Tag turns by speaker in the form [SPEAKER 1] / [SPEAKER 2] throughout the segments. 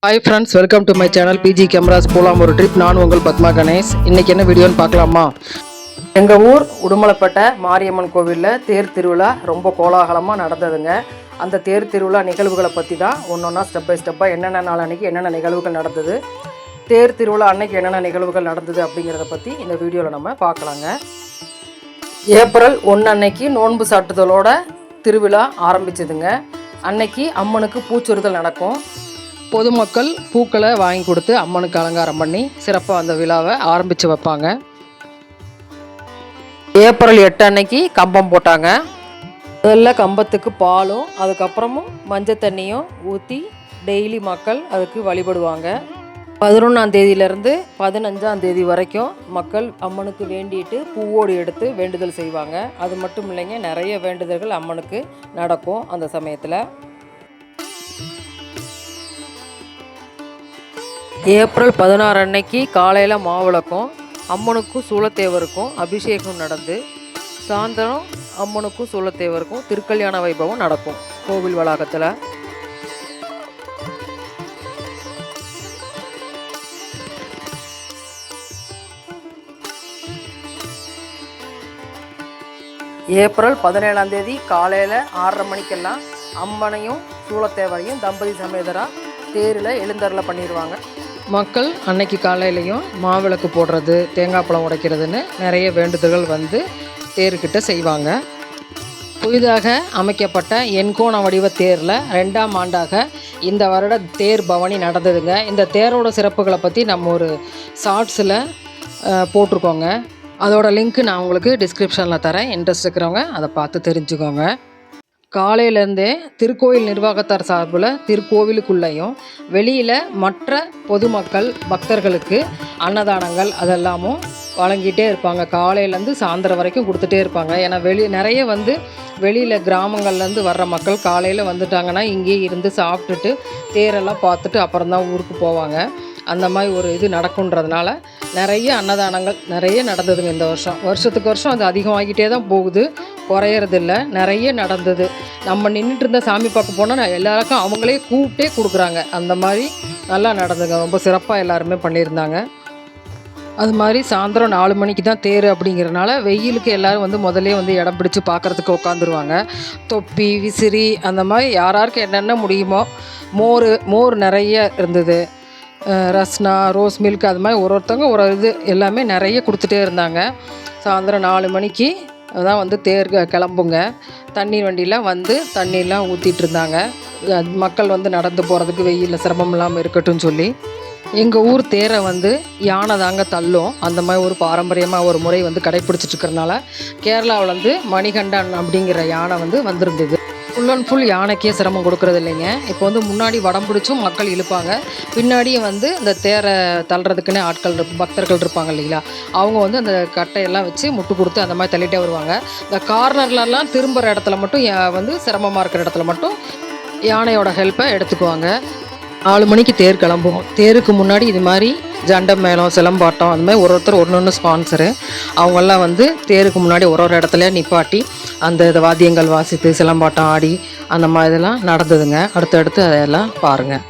[SPEAKER 1] Hi friends, welcome to my channel BG cameras போலாம் ஒரு trip. நான் உங்கள் பத்மா கணேஷ். இன்றைக்கி என்ன வீடியோன்னு பார்க்கலாமா? எங்கள் ஊர் உடுமலைப்பேட்டை மாரியம்மன் கோவிலில் தேர் திருவிழா ரொம்ப கோலாகலமாக நடந்ததுங்க. அந்த தேர் திருவிழா நிகழ்வுகளை பற்றி தான் ஒன்றா ஸ்டெப் பை ஸ்டெப்பாக என்னென்ன நாள் அன்றைக்கி என்னென்ன நிகழ்வுகள் நடந்தது, தேர் திருவிழா அன்னைக்கு என்னென்ன நிகழ்வுகள் நடந்தது அப்படிங்கிறத பற்றி இந்த வீடியோவில் நம்ம பார்க்கலாங்க. ஏப்ரல் 1 அன்னைக்கு நோன்பு சாட்டுதலோட திருவிழா ஆரம்பிச்சதுங்க. அன்னைக்கு அம்மனுக்கு பூச்சொரிதல் நடக்கும். பொதுமக்கள் பூக்களை வாங்கி கொடுத்து அம்மனுக்கு அலங்காரம் பண்ணி சிறப்பாக அந்த விழாவை ஆரம்பித்து வைப்பாங்க. ஏப்ரல் 8 அன்னைக்கு கம்பம் போட்டாங்க. முதல்ல கம்பத்துக்கு பாலும் அதுக்கப்புறமும் மஞ்சள் தண்ணியும் ஊற்றி டெய்லி மக்கள் அதுக்கு வழிபடுவாங்க. 11ஆம் தேதியிலேருந்து 15ஆம் தேதி வரைக்கும் மக்கள் அம்மனுக்கு வேண்டிட்டு பூவோடு எடுத்து வேண்டுதல் செய்வாங்க. அது மட்டும் இல்லைங்க, நிறைய வேண்டுதல்கள் அம்மனுக்கு நடக்கும் அந்த சமயத்தில். ஏப்ரல் 16 அன்னைக்கு காலையில் மாவிளக்கும் அம்மனுக்கும் சூளத்தேவருக்கும் அபிஷேகம் நடந்து சாயந்தரம் அம்மனுக்கும் சூளத்தேவருக்கும் திருக்கல்யாண வைபவம் நடக்கும் கோவில் வளாகத்தில். ஏப்ரல் 17ஆம் தேதி காலையில் 6:30 மணிக்கெல்லாம் அம்மனையும் சூளத்தேவரையும் தம்பதி சமேதராக தேரில் எழுந்தருளை பண்ணிடுவாங்க. மக்கள் அன்னைக்கு காலையிலையும் மாவிளக்கு போடுறது, தேங்காய் பழம் உடைக்கிறதுன்னு நிறைய வேண்டுதல்கள் வந்து தேர்கிட்ட செய்வாங்க. புதிதாக அமைக்கப்பட்ட எண்கோண வடிவ தேரில் 2ஆம் ஆண்டாக இந்த வருட தேர் பவனி நடந்ததுங்க. இந்த தேரோட சிறப்புகளை பற்றி நம்ம ஒரு ஷார்ட்ஸில் போட்டிருக்கோங்க. அதோட லிங்க் நான் உங்களுக்கு டிஸ்கிரிப்ஷனில் தரேன். இன்ட்ரெஸ்ட் இருக்கிறவங்க அதை பார்த்து தெரிஞ்சுக்கோங்க. காலையிலேருந்தே திருக்கோயில் நிர்வாகத்தார் சார்பில் திருக்கோவிலுக்குள்ளேயும் வெளியில் மற்ற பொதுமக்கள் பக்தர்களுக்கு அன்னதானங்கள் அதெல்லாமும் வழங்கிட்டே இருப்பாங்க. காலையிலேருந்து சாயந்தரம் வரைக்கும் கொடுத்துட்டே இருப்பாங்க. ஏன்னா நிறைய வெளியில் கிராமங்கள்லேருந்து வர்ற மக்கள் காலையில் வந்துட்டாங்கன்னா இங்கேயே இருந்து சாப்பிட்டுட்டு தேரெல்லாம் பார்த்துட்டு அப்புறம் தான் ஊருக்கு போவாங்க. அந்த மாதிரி ஒரு இது நடக்குன்றதுனால நிறைய அன்னதானங்கள் நிறைய நடந்ததுங்க இந்த வருஷம். வருஷத்துக்கு வருஷம் அது அதிகமாகிட்டே தான் போகுது, குறையறதில்ல. நிறைய நடந்தது. நம்ம நின்றுட்டு இருந்த சாமி பார்க்க போனால் எல்லாருக்கும் அவங்களே கூப்பிட்டே கொடுக்குறாங்க. அந்த மாதிரி நல்லா நடந்துங்க. ரொம்ப சிறப்பாக எல்லாருமே பண்ணியிருந்தாங்க. அது மாதிரி சாயந்தரம் 4 மணிக்கு தான் தேர் அப்படிங்கிறனால வெயிலுக்கு எல்லோரும் முதல்லே இடம் பிடிச்சி பார்க்குறதுக்கு உட்காந்துருவாங்க. தொப்பி, விசிறி அந்த மாதிரி யாராருக்கு என்னென்ன முடியுமோ, மோர் நிறைய இருந்தது. ரஸ்னா, ரோஸ் மில்க் அது மாதிரி ஒருத்தவங்க ஒரு இது எல்லாமே நிறைய கொடுத்துட்டே இருந்தாங்க. சாயந்தரம் 4 மணிக்கு தான் தேர் கிளம்புங்க. தண்ணீர் வண்டியில் தண்ணியெலாம் ஊற்றிட்டு இருந்தாங்க. மக்கள் நடந்து போகிறதுக்கு வெயிலில் சிரமம் இல்லாமல் இருக்கட்டும் சொல்லி. எங்கள் ஊர் தேரை யானை தாங்க தள்ளும். அந்த மாதிரி ஒரு பாரம்பரியமாக ஒரு முறை கடைப்பிடிச்சிட்ருக்கறனால கேரளாவில் மணிகண்டன் அப்படிங்கிற யானை வந்திருந்தது. ஃபுல் அண்ட் ஃபுல் யானைக்கே சிரமம் கொடுக்குறது இல்லைங்க. இப்போ முன்னாடி வடம் பிடிச்சும் மக்கள் இழுப்பாங்க. பின்னாடியும் இந்த தேரை தள்ளுறதுக்குன்னே ஆட்கள் பக்தர்கள் இருப்பாங்க இல்லைங்களா, அவங்க அந்த கட்டையெல்லாம் வச்சு முட்டு கொடுத்து அந்த மாதிரி தள்ளிகிட்டே வருவாங்க. இந்த கார்னர்லலாம் திரும்புகிற இடத்துல மட்டும் சிரமமாக இருக்கிற இடத்துல மட்டும் யானையோட ஹெல்ப்பை எடுத்துக்குவாங்க. 4 மணிக்கு தேர் கிளம்பும். தேருக்கு முன்னாடி இது மாதிரி ஜண்டம் மேளம், சிலம்பாட்டம் அந்த மாதிரி ஒருத்தர் ஒன்று ஸ்பான்சரு. அவங்கெல்லாம் தேருக்கு முன்னாடி ஒரு இடத்துல நிப்பாட்டி அந்த வாத்தியங்கள் வாசித்து சிலம்பாட்டம் ஆடி அந்த மாதிரி இதெல்லாம் நடந்ததுங்க. அடுத்தடுத்து அதையெல்லாம் பாருங்கள்.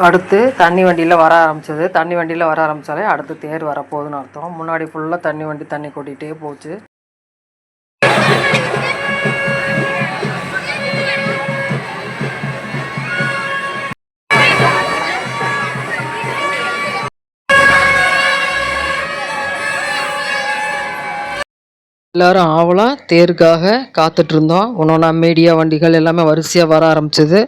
[SPEAKER 1] அடுத்து தண்ணி வண்டியில் வர ஆரம்பிச்சது. தண்ணி வண்டியில் வர ஆரம்பித்தாலே அடுத்து தேர் வரப்போகுதுன்னு அர்த்தம். முன்னாடி ஃபுல்லாக தண்ணி வண்டி தண்ணி கொட்டிகிட்டே போச்சு. எல்லோரும் ஆவலாக தேருக்காக காத்துட்ருந்தோம். ஒன்றா மீடியா வண்டிகள் எல்லாமே வரிசையாக வர ஆரம்பிச்சது.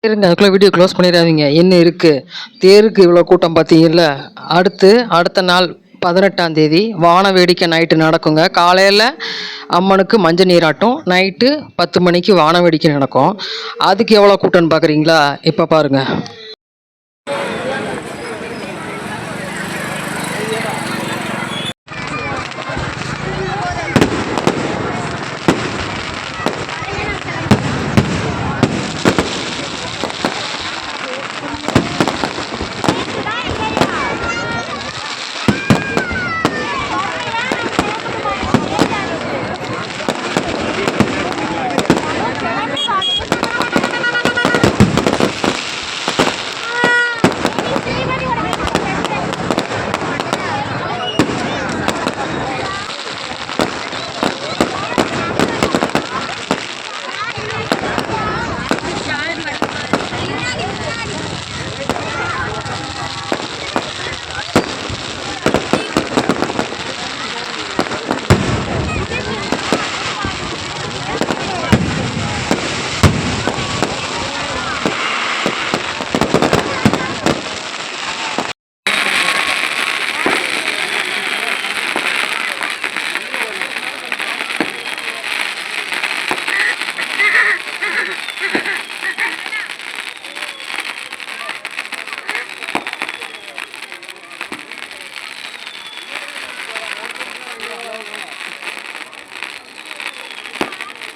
[SPEAKER 1] இருங்க, அதுக்குள்ளே வீடியோ க்ளோஸ் பண்ணிடாதீங்க. என்ன இருக்குது தேருக்கு இவ்வளோ கூட்டம் பார்த்தீங்கல்ல. அடுத்த நாள் 18ஆம் தேதி வான வேடிக்கை நைட்டு நடக்குங்க. காலையில் அம்மனுக்கு மஞ்சள் நீராட்டம், நைட்டு 10 மணிக்கு வான வேடிக்கை நடக்கும். அதுக்கு எவ்வளோ கூட்டம்னு பார்க்குறீங்களா? இப்போ பாருங்கள்.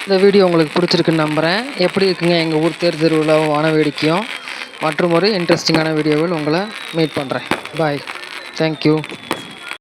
[SPEAKER 1] இந்த வீடியோ உங்களுக்கு பிடிச்சிருக்குன்னு நம்புகிறேன். எப்படி இருக்குங்க எங்கள் ஊர் தேர் திருவிழாவும் வான வேடிக்கையும் மற்றும் ஒரு இன்ட்ரெஸ்டிங்கான வீடியோவில் உங்களை மீட் பண்ணுறேன். பாய். தேங்க்யூ.